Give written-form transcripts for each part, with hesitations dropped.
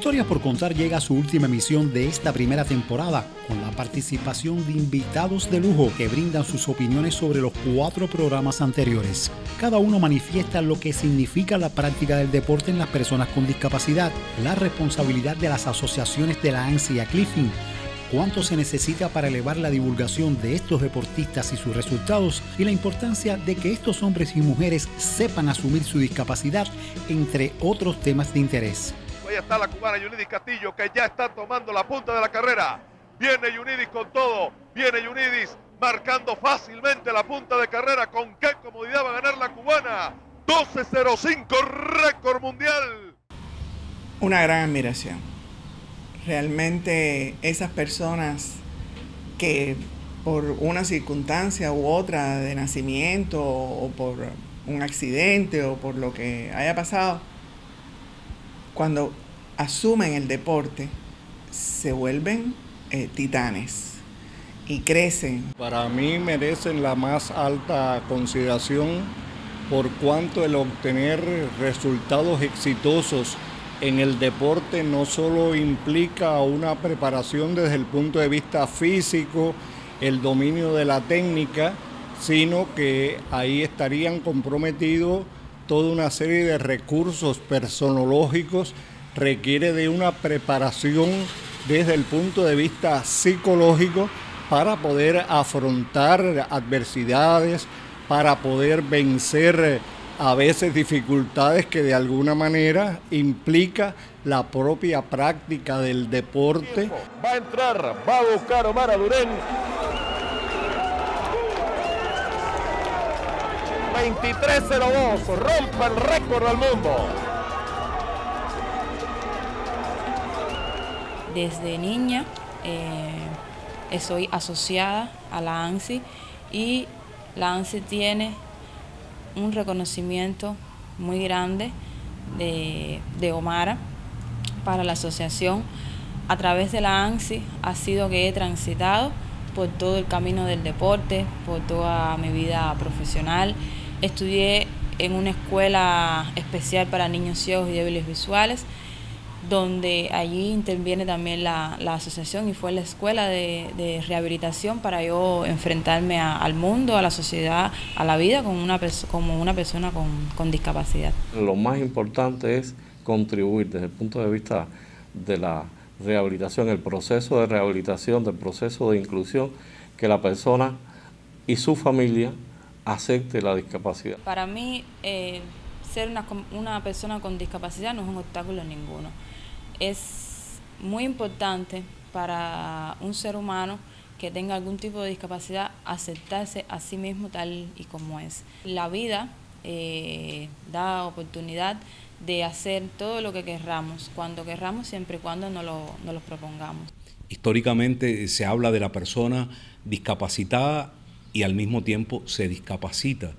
Historias por Contar llega a su última emisión de esta primera temporada, con la participación de invitados de lujo que brindan sus opiniones sobre los 4 programas anteriores. Cada uno manifiesta lo que significa la práctica del deporte en las personas con discapacidad, la responsabilidad de las asociaciones de la ANSI y ACLIFIN, cuánto se necesita para elevar la divulgación de estos deportistas y sus resultados, y la importancia de que estos hombres y mujeres sepan asumir su discapacidad, entre otros temas de interés. Ahí está la cubana Yunidis Castillo, que ya está tomando la punta de la carrera. Viene Yunidis con todo, viene Yunidis marcando fácilmente la punta de carrera. Con qué comodidad va a ganar la cubana. 12.05, récord mundial. Una gran admiración. Realmente esas personas que por una circunstancia u otra de nacimiento o por un accidente o por lo que haya pasado, cuando asumen el deporte, se vuelven titanes y crecen. Para mí merecen la más alta consideración por cuanto el obtener resultados exitosos en el deporte no solo implica una preparación desde el punto de vista físico, el dominio de la técnica, sino que ahí estarían comprometidos toda una serie de recursos personológicos, requiere de una preparación desde el punto de vista psicológico para poder afrontar adversidades, para poder vencer a veces dificultades que de alguna manera implica la propia práctica del deporte. Va a entrar, va a buscar Omar Adurén. 23.02, rompe el récord del mundo. Desde niña soy asociada a la ANSI y la ANSI tiene un reconocimiento muy grande de Omara para la asociación. A través de la ANSI ha sido que he transitado por todo el camino del deporte, por toda mi vida profesional. Estudié en una escuela especial para niños ciegos y débiles visuales, donde allí interviene también la asociación, y fue la escuela de rehabilitación para yo enfrentarme al mundo, a la sociedad, a la vida como una persona con discapacidad. Lo más importante es contribuir desde el punto de vista de la rehabilitación, el proceso de rehabilitación, del proceso de inclusión, que la persona y su familia acepte la discapacidad. Para mí, ser una persona con discapacidad no es un obstáculo ninguno. Es muy importante para un ser humano que tenga algún tipo de discapacidad aceptarse a sí mismo tal y como es. La vida da oportunidad de hacer todo lo que querramos, cuando querramos, siempre y cuando nos lo propongamos. Históricamente se habla de la persona discapacitada y al mismo tiempo se discapacita.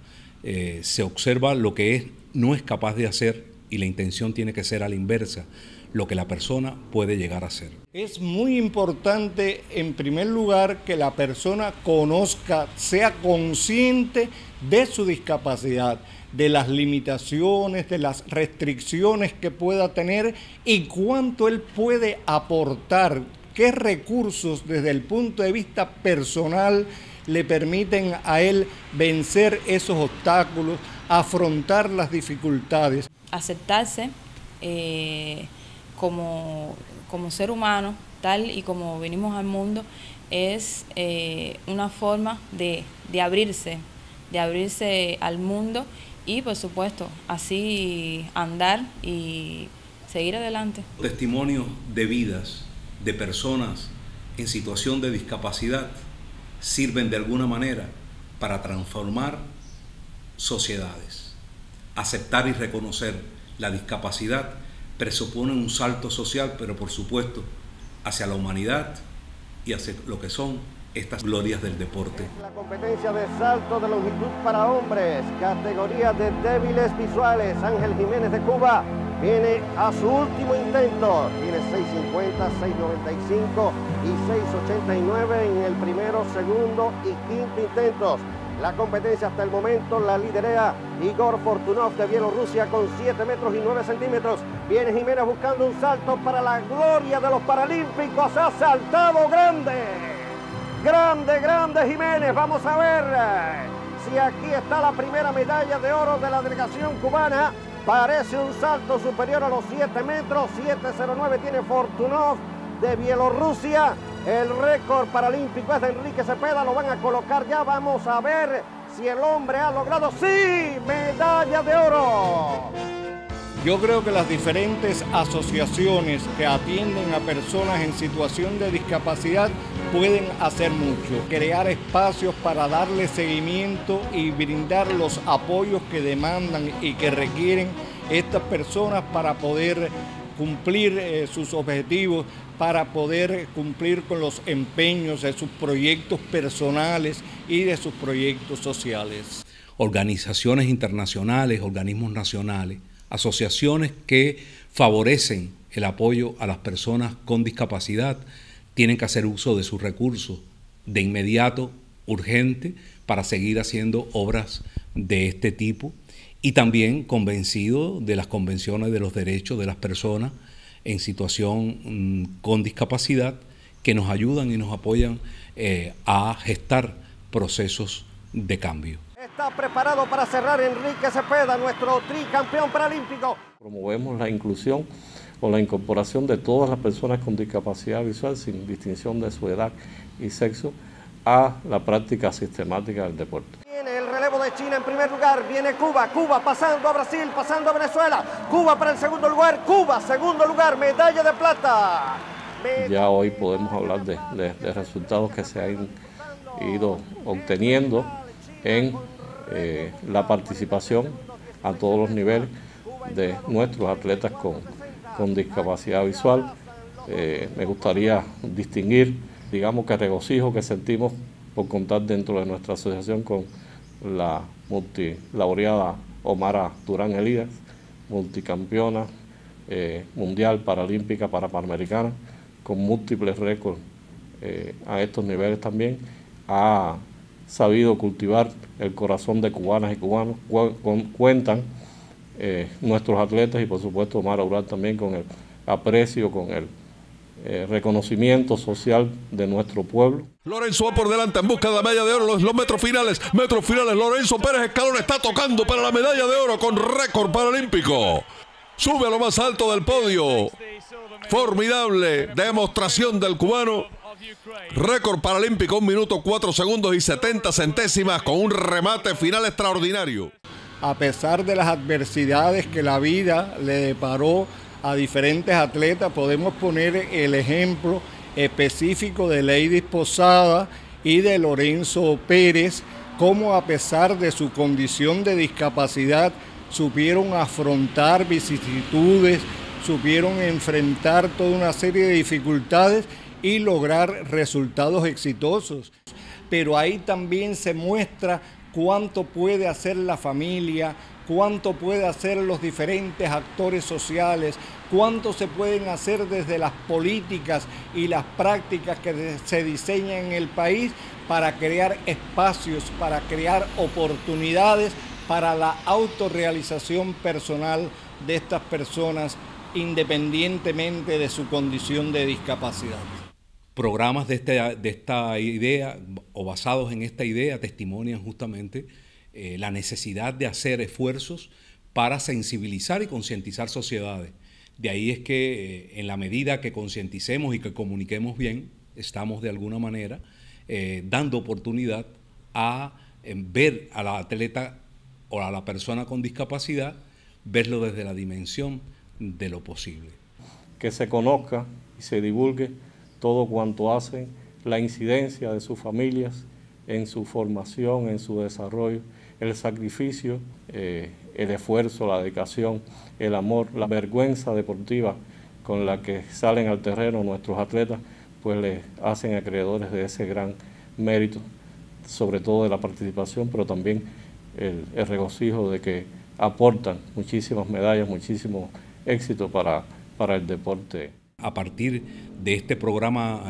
Se observa lo que no es capaz de hacer, y la intención tiene que ser a la inversa, lo que la persona puede llegar a hacer. Es muy importante, en primer lugar, que la persona conozca, sea consciente de su discapacidad, de las limitaciones, de las restricciones que pueda tener y cuánto él puede aportar, qué recursos desde el punto de vista personal le permiten a él vencer esos obstáculos, afrontar las dificultades. Aceptarse como ser humano, tal y como venimos al mundo, es una forma de abrirse al mundo y, por supuesto, así andar y seguir adelante. Testimonios de vidas de personas en situación de discapacidad sirven de alguna manera para transformar sociedades. Aceptar y reconocer la discapacidad presupone un salto social, pero por supuesto hacia la humanidad y hacia lo que son estas glorias del deporte. La competencia de salto de longitud para hombres, categoría de débiles visuales. Ángel Jiménez de Cuba viene a su último intento. Tiene 6.50, 6.95 y 6.89 en el primero, segundo y quinto intentos. La competencia hasta el momento la lidera Igor Fortunov de Bielorrusia con 7 metros y 9 centímetros. Viene Jiménez buscando un salto para la gloria de los Paralímpicos. Ha saltado grande. Grande Jiménez. Vamos a ver si aquí está la primera medalla de oro de la delegación cubana. Parece un salto superior a los 7 metros. 7.09 tiene Fortunov de Bielorrusia. El récord paralímpico es de Enrique Cepeda, lo van a colocar ya. Vamos a ver si el hombre ha logrado, ¡sí!, medalla de oro. Yo creo que las diferentes asociaciones que atienden a personas en situación de discapacidad pueden hacer mucho. Crear espacios para darle seguimiento y brindar los apoyos que demandan y que requieren estas personas para poder cumplir sus objetivos, para poder cumplir con los empeños de sus proyectos personales y de sus proyectos sociales. Organizaciones internacionales, organismos nacionales, asociaciones que favorecen el apoyo a las personas con discapacidad, tienen que hacer uso de sus recursos de inmediato, urgente, para seguir haciendo obras de este tipo, y también convencido de las convenciones de los derechos de las personas en situación con discapacidad, que nos ayudan y nos apoyan a gestar procesos de cambio. Está preparado para cerrar Enrique Cepeda, nuestro tricampeón paralímpico. Promovemos la inclusión o la incorporación de todas las personas con discapacidad visual, sin distinción de su edad y sexo, a la práctica sistemática del deporte. Viene el relevo de China en primer lugar, viene Cuba pasando a Brasil, pasando a Venezuela, Cuba para el segundo lugar, Cuba segundo lugar, medalla de plata. Ya hoy podemos hablar de resultados que se han ido obteniendo en la participación a todos los niveles de nuestros atletas con discapacidad visual. Me gustaría distinguir, digamos, que regocijo que sentimos por contar dentro de nuestra asociación con la multilaureada Omara Durán Elías, multicampeona mundial, paralímpica, panamericana, con múltiples récords a estos niveles también. Ha sabido cultivar el corazón de cubanas y cubanos. Cuentan nuestros atletas y por supuesto Omara Durán también con el aprecio, con el reconocimiento social de nuestro pueblo. Lorenzo va por delante en busca de la medalla de oro, los metros finales, Lorenzo Pérez Escalón está tocando para la medalla de oro con récord paralímpico. Sube a lo más alto del podio. Formidable demostración del cubano. Récord paralímpico, 1 minuto 4 segundos y 70 centésimas con un remate final extraordinario. A pesar de las adversidades que la vida le deparó a diferentes atletas, podemos poner el ejemplo específico de Lady Posada y de Lorenzo Pérez, cómo a pesar de su condición de discapacidad supieron afrontar vicisitudes, supieron enfrentar toda una serie de dificultades y lograr resultados exitosos. Pero ahí también se muestra cuánto puede hacer la familia, cuánto puede hacer los diferentes actores sociales, cuánto se pueden hacer desde las políticas y las prácticas que se diseñan en el país para crear espacios, para crear oportunidades para la autorrealización personal de estas personas, independientemente de su condición de discapacidad. Programas de esta idea o basados en esta idea testimonian justamente la necesidad de hacer esfuerzos para sensibilizar y concientizar sociedades. De ahí es que en la medida que concienticemos y que comuniquemos bien, estamos de alguna manera dando oportunidad a ver al atleta o a la persona con discapacidad, verlo desde la dimensión de lo posible. Que se conozca y se divulgue todo cuanto hace la incidencia de sus familias en su formación, en su desarrollo, el sacrificio, el esfuerzo, la dedicación, el amor, la vergüenza deportiva con la que salen al terreno nuestros atletas, pues les hacen acreedores de ese gran mérito, sobre todo de la participación, pero también el regocijo de que aportan muchísimas medallas, muchísimo éxito para el deporte. A partir de este programa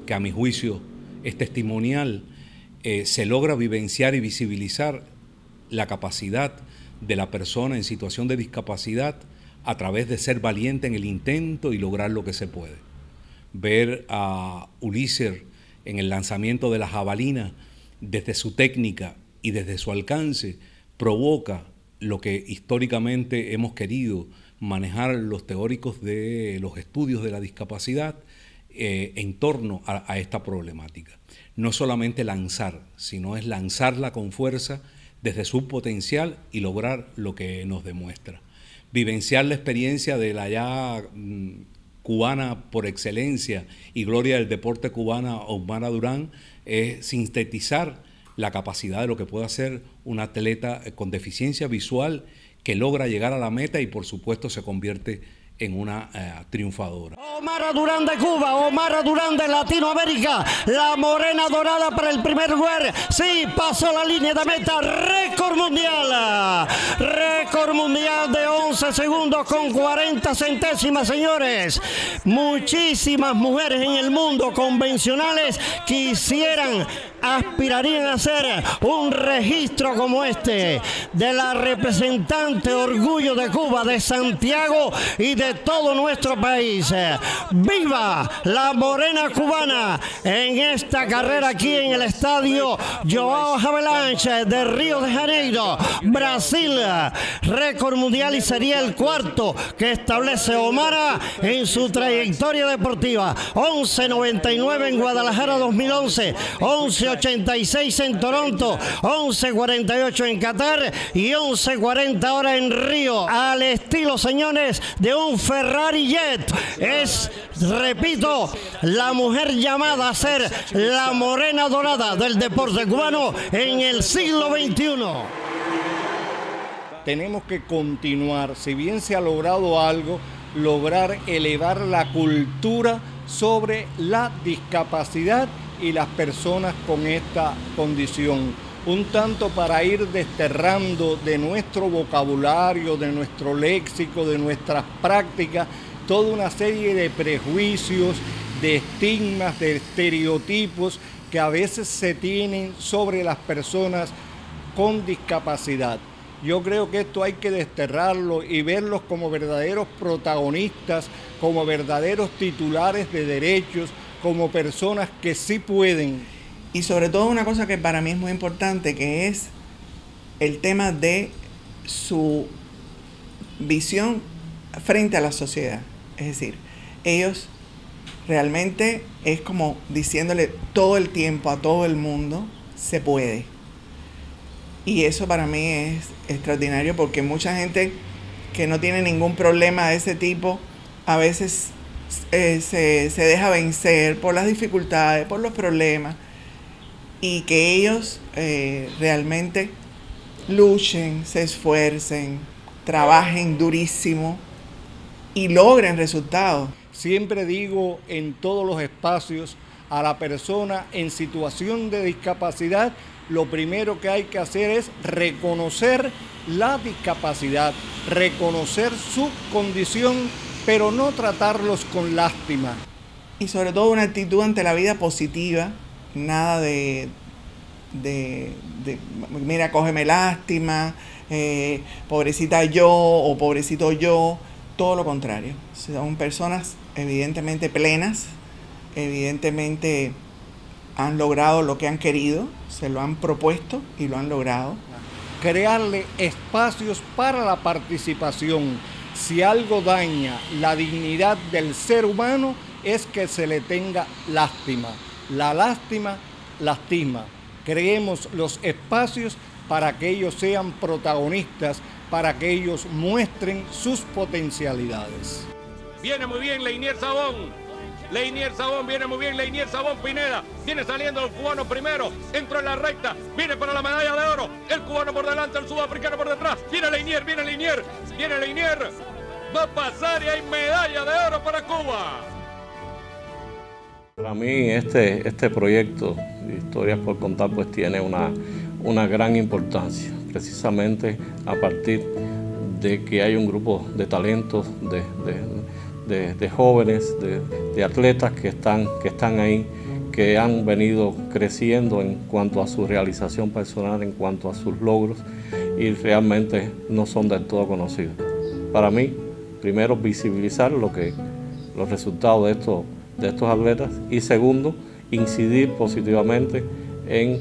que a mi juicio es testimonial, se logra vivenciar y visibilizar la capacidad de la persona en situación de discapacidad a través de ser valiente en el intento y lograr lo que se puede. Ver a Ulises en el lanzamiento de la jabalina, desde su técnica y desde su alcance, provoca lo que históricamente hemos querido manejar los teóricos de los estudios de la discapacidad en torno a esta problemática. No solamente lanzar, sino es lanzarla con fuerza desde su potencial y lograr lo que nos demuestra. Vivenciar la experiencia de la ya cubana por excelencia y gloria del deporte cubana, Osmara Durán, es sintetizar la capacidad de lo que puede hacer un atleta con deficiencia visual que logra llegar a la meta y por supuesto se convierte en una triunfadora. Osmara Durán de Cuba, Osmara Durán de Latinoamérica, la morena dorada para el primer lugar. Sí, pasó la línea de meta, récord mundial de 11 segundos con 40 centésimas, señores. Muchísimas mujeres en el mundo convencionales aspirarían a hacer un registro como este de la representante orgullo de Cuba, de Santiago y de todo nuestro país. ¡Viva la morena cubana en esta carrera aquí en el estadio Joao Havelange de Río de Janeiro, Brasil! Récord mundial y sería el cuarto que establece Osmara en su trayectoria deportiva. 11.99 en Guadalajara 2011, 11.86 en Toronto, 11.48 en Qatar y 11.40 ahora en Río, al estilo, señores, de un Ferrari Jet. Es, repito, la mujer llamada a ser la morena dorada del deporte cubano en el siglo XXI. Tenemos que continuar, si bien se ha logrado algo, lograr elevar la cultura sobre la discapacidad y las personas con esta condición, un tanto para ir desterrando de nuestro vocabulario, de nuestro léxico, de nuestras prácticas, toda una serie de prejuicios, de estigmas, de estereotipos que a veces se tienen sobre las personas con discapacidad. Yo creo que esto hay que desterrarlo y verlos como verdaderos protagonistas, como verdaderos titulares de derechos, como personas que sí pueden. Y sobre todo una cosa que para mí es muy importante, que es el tema de su visión frente a la sociedad. Es decir, ellos realmente es como diciéndole todo el tiempo a todo el mundo, se puede. Y eso para mí es extraordinario, porque mucha gente que no tiene ningún problema de ese tipo a veces se deja vencer por las dificultades, por los problemas, y que ellos realmente luchen, se esfuercen, trabajen durísimo y logren resultados. Siempre digo en todos los espacios a la persona en situación de discapacidad, lo primero que hay que hacer es reconocer la discapacidad, reconocer su condición, pero no tratarlos con lástima. Y sobre todo una actitud ante la vida positiva, nada de mira, cógeme lástima, pobrecita yo o pobrecito yo, todo lo contrario. Son personas evidentemente plenas, evidentemente han logrado lo que han querido, se lo han propuesto y lo han logrado. Crearle espacios para la participación. Si algo daña la dignidad del ser humano es que se le tenga lástima. La lástima lastima. Creemos los espacios para que ellos sean protagonistas, para que ellos muestren sus potencialidades. Viene muy bien Leinier Sabón. Leinier Sabón, viene muy bien Leinier Sabón Pineda, viene saliendo el cubano primero, entró en la recta, viene para la medalla de oro, el cubano por delante, el sudafricano por detrás, viene Leinier, va a pasar y hay medalla de oro para Cuba. Para mí este proyecto de Historias por Contar pues tiene una gran importancia, precisamente a partir de que hay un grupo de talentos, de jóvenes, de atletas que están ahí, que han venido creciendo en cuanto a su realización personal, en cuanto a sus logros, y realmente no son del todo conocidos. Para mí, primero, visibilizar los resultados de estos atletas, y segundo, incidir positivamente en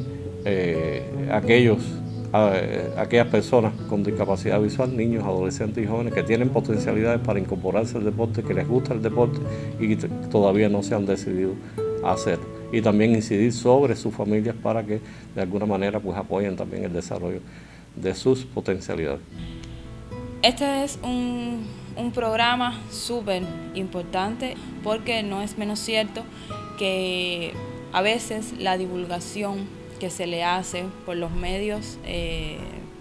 aquellas personas con discapacidad visual, niños, adolescentes y jóvenes que tienen potencialidades para incorporarse al deporte, que les gusta el deporte y que todavía no se han decidido a hacerlo. Y también incidir sobre sus familias para que de alguna manera pues apoyen también el desarrollo de sus potencialidades. Este es un programa súper importante, porque no es menos cierto que a veces la divulgación que se le hace por los medios de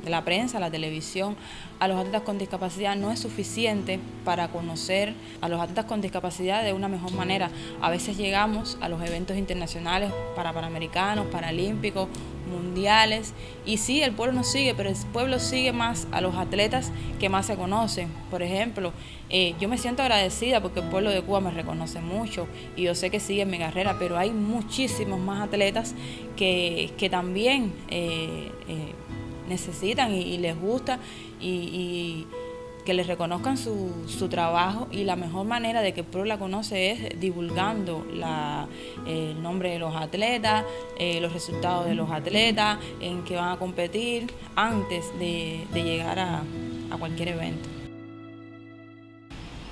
la prensa, la televisión, a los atletas con discapacidad no es suficiente para conocer a los atletas con discapacidad de una mejor manera. A veces llegamos a los eventos internacionales para panamericanos, paralímpicos, mundiales, y sí, el pueblo nos sigue, pero el pueblo sigue más a los atletas que más se conocen. Por ejemplo, yo me siento agradecida porque el pueblo de Cuba me reconoce mucho y yo sé que siguen mi carrera, pero hay muchísimos más atletas que también necesitan y les gusta y que les reconozcan su trabajo, y la mejor manera de que el pueblo la conoce es divulgando el nombre de los atletas, los resultados de los atletas, en que van a competir antes de llegar a cualquier evento.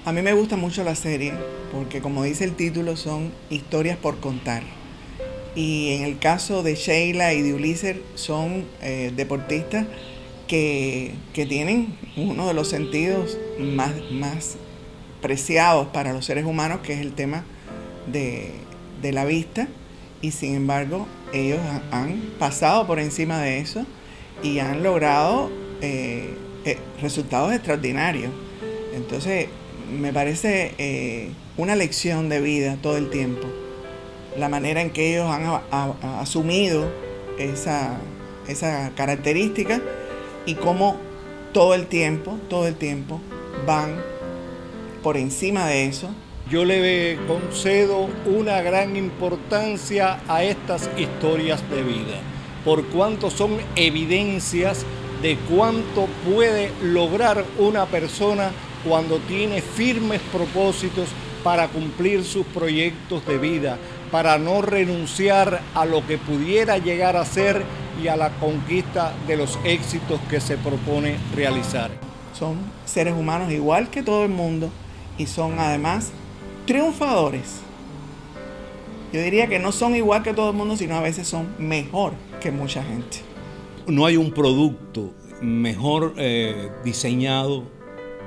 A mí me gusta mucho la serie porque, como dice el título, son historias por contar. Y en el caso de Sheila y de Ulises, son deportistas que tienen uno de los sentidos más preciados para los seres humanos, que es el tema de la vista, y sin embargo ellos han pasado por encima de eso y han logrado resultados extraordinarios. Entonces me parece una lección de vida todo el tiempo, la manera en que ellos han asumido esa característica, y cómo todo el tiempo van por encima de eso. Yo le concedo una gran importancia a estas historias de vida, por cuanto son evidencias de cuánto puede lograr una persona cuando tiene firmes propósitos para cumplir sus proyectos de vida, para no renunciar a lo que pudiera llegar a ser y a la conquista de los éxitos que se propone realizar. Son seres humanos igual que todo el mundo y son además triunfadores. Yo diría que no son igual que todo el mundo, sino a veces son mejor que mucha gente. No hay un producto mejor diseñado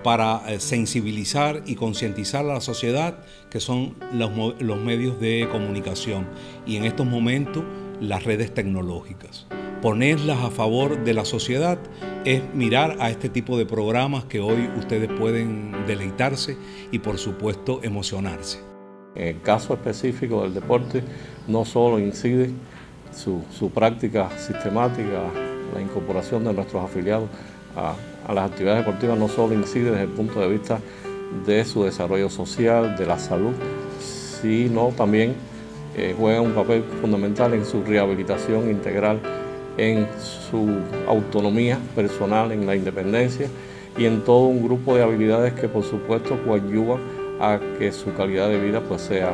para sensibilizar y concientizar a la sociedad, que son los medios de comunicación, y en estos momentos las redes tecnológicas. Ponerlas a favor de la sociedad es mirar a este tipo de programas que hoy ustedes pueden deleitarse y por supuesto emocionarse. En el caso específico del deporte, no solo incide su práctica sistemática, la incorporación de nuestros afiliados a las actividades deportivas, no solo incide desde el punto de vista de su desarrollo social, de la salud, sino también juega un papel fundamental en su rehabilitación integral, en su autonomía personal, en la independencia y en todo un grupo de habilidades que por supuesto coadyuvan a que su calidad de vida pues sea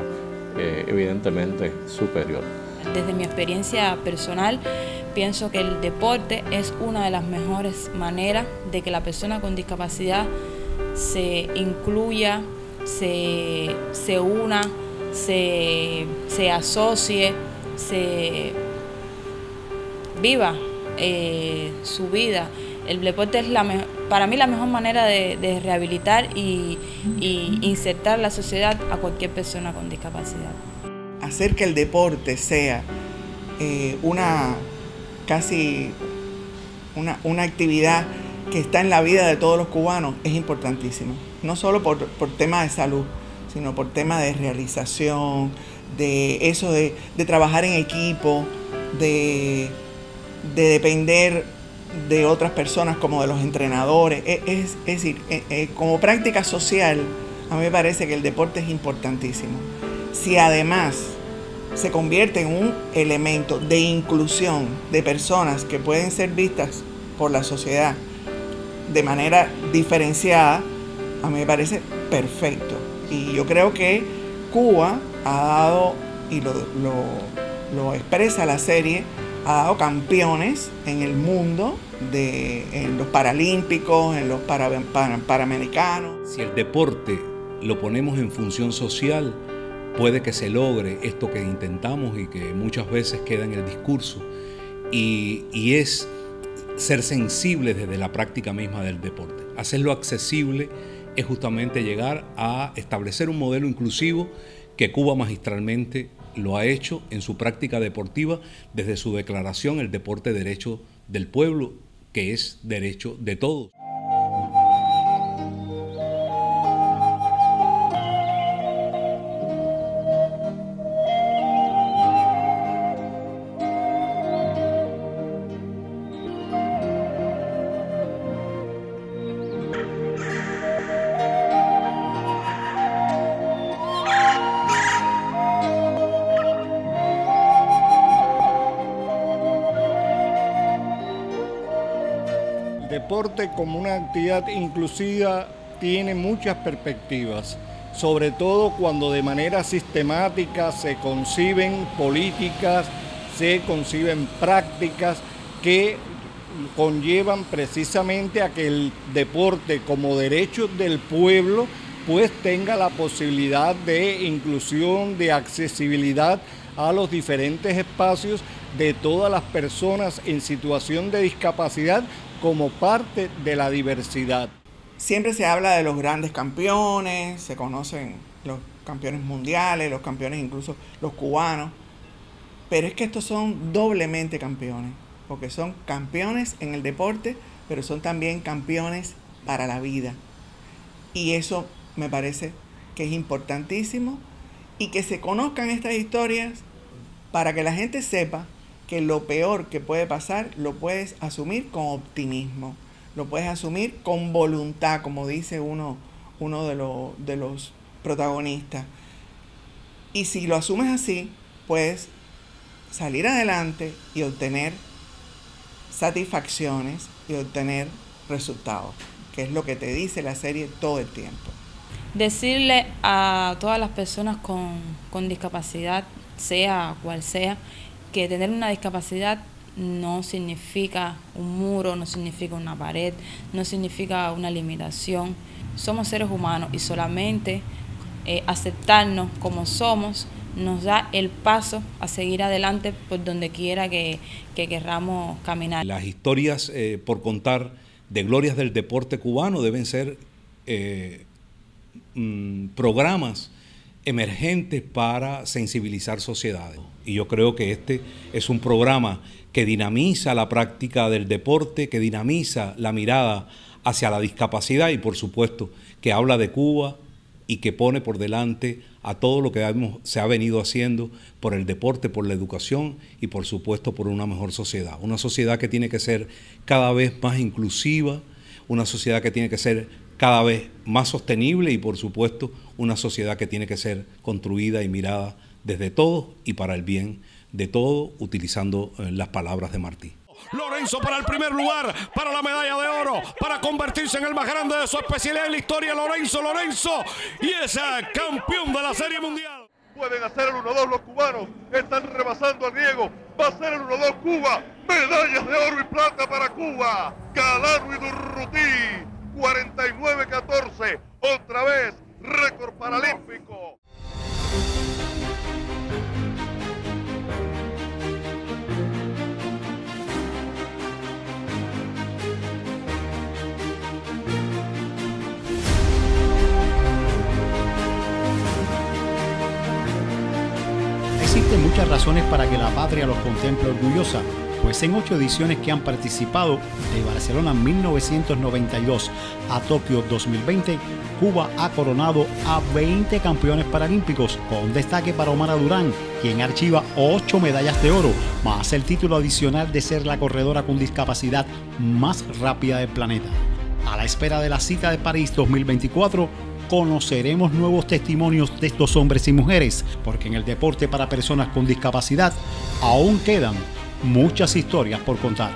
evidentemente superior. Desde mi experiencia personal, pienso que el deporte es una de las mejores maneras de que la persona con discapacidad se incluya, se una, se asocie, se viva su vida. El deporte es para mí la mejor manera de rehabilitar y insertar en la sociedad a cualquier persona con discapacidad. Hacer que el deporte sea casi una actividad que está en la vida de todos los cubanos es importantísimo. No solo por temas de salud, sino por temas de realización, de eso de trabajar en equipo, de depender de otras personas como de los entrenadores. Es decir, como práctica social, a mí me parece que el deporte es importantísimo. Si además se convierte en un elemento de inclusión de personas que pueden ser vistas por la sociedad de manera diferenciada, a mí me parece perfecto. Y yo creo que Cuba ha dado, y lo expresa la serie, ha dado campeones en el mundo, en los paralímpicos, en los panamericanos. Si el deporte lo ponemos en función social, puede que se logre esto que intentamos y que muchas veces queda en el discurso, y es ser sensible desde la práctica misma del deporte. Hacerlo accesible es justamente llegar a establecer un modelo inclusivo que Cuba magistralmente lo ha hecho en su práctica deportiva desde su declaración, el deporte derecho del pueblo, que es derecho de todos. El deporte como una actividad inclusiva tiene muchas perspectivas, sobre todo cuando de manera sistemática se conciben políticas, se conciben prácticas que conllevan precisamente a que el deporte como derecho del pueblo pues tenga la posibilidad de inclusión, de accesibilidad a los diferentes espacios de todas las personas en situación de discapacidad como parte de la diversidad. Siempre se habla de los grandes campeones, se conocen los campeones mundiales, los campeones incluso los cubanos, pero es que estos son doblemente campeones, porque son campeones en el deporte, pero son también campeones para la vida. Y eso me parece que es importantísimo, y que se conozcan estas historias para que la gente sepa que lo peor que puede pasar lo puedes asumir con optimismo, lo puedes asumir con voluntad, como dice uno de los protagonistas. Y si lo asumes así, puedes salir adelante y obtener satisfacciones y obtener resultados, que es lo que te dice la serie todo el tiempo. Decirle a todas las personas con discapacidad, sea cual sea, que tener una discapacidad no significa un muro, no significa una pared, no significa una limitación. Somos seres humanos y solamente aceptarnos como somos nos da el paso a seguir adelante por donde quiera que querramos caminar. Las historias por contar de glorias del deporte cubano deben ser programas emergentes para sensibilizar sociedades. Y yo creo que este es un programa que dinamiza la práctica del deporte, que dinamiza la mirada hacia la discapacidad y por supuesto que habla de Cuba y que pone por delante a todo lo que se ha venido haciendo por el deporte, por la educación y por supuesto por una mejor sociedad. Una sociedad que tiene que ser cada vez más inclusiva, una sociedad que tiene que ser cada vez más sostenible y por supuesto una sociedad que tiene que ser construida y mirada desde todos y para el bien de todos, utilizando las palabras de Martí. Lorenzo para el primer lugar, para la medalla de oro, para convertirse en el más grande de su especialidad en la historia. Lorenzo, y es campeón de la Serie Mundial. Pueden hacer el 1-2 los cubanos, están rebasando al griego, va a ser el 1-2 Cuba, medallas de oro y plata para Cuba, Calano y Durruti, 49-14, otra vez, récord paralímpico. Existen muchas razones para que la patria los contemple orgullosa, pues en 8 ediciones que han participado, de Barcelona 1992 a Tokio 2020, Cuba ha coronado a 20 campeones paralímpicos, con destaque para Omara Durán, quien archiva 8 medallas de oro, más el título adicional de ser la corredora con discapacidad más rápida del planeta. A la espera de la cita de París 2024, conoceremos nuevos testimonios de estos hombres y mujeres, porque en el deporte para personas con discapacidad aún quedan muchas historias por contar.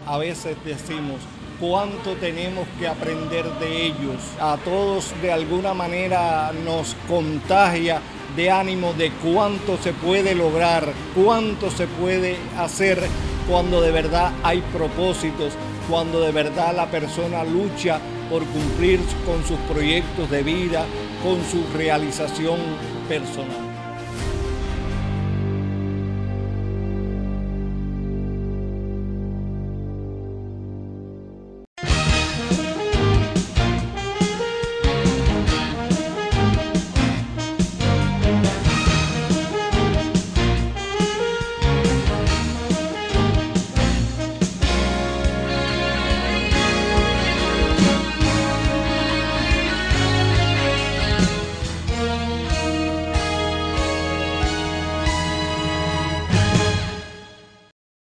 A veces decimos cuánto tenemos que aprender de ellos. A todos de alguna manera nos contagia de ánimo de cuánto se puede lograr, cuánto se puede hacer cuando de verdad hay propósitos, cuando de verdad la persona lucha por cumplir con sus proyectos de vida, con su realización personal.